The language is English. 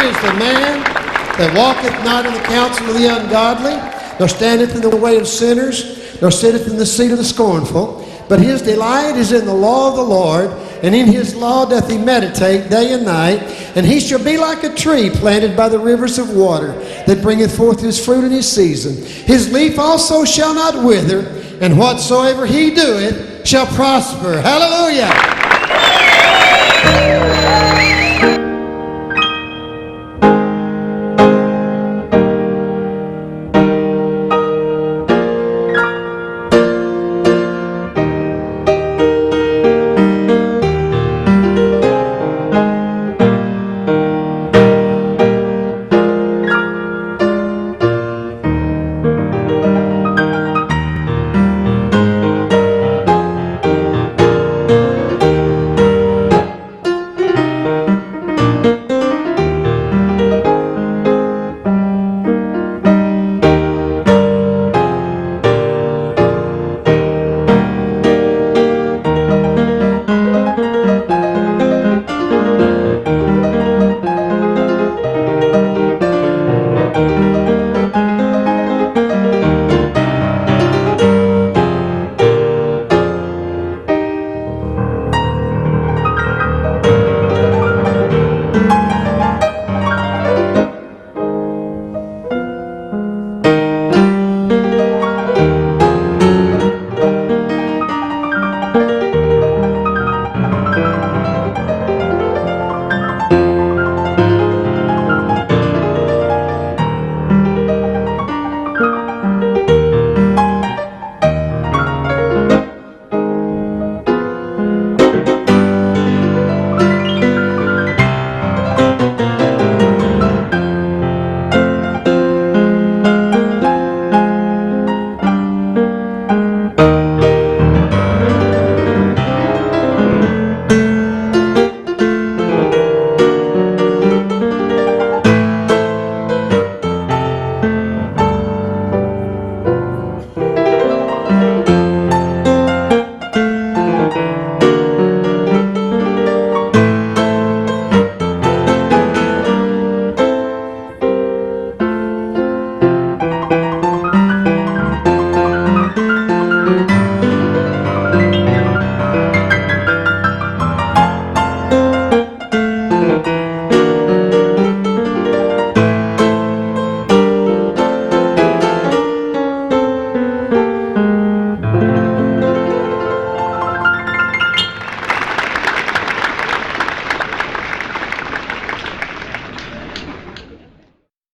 is the man that walketh not in the counsel of the ungodly, nor standeth in the way of sinners, nor sitteth in the seat of the scornful. But his delight is in the law of the Lord, and in his law doth he meditate day and night. And he shall be like a tree planted by the rivers of water, that bringeth forth his fruit in his season. His leaf also shall not wither, and whatsoever he doeth shall prosper. Hallelujah!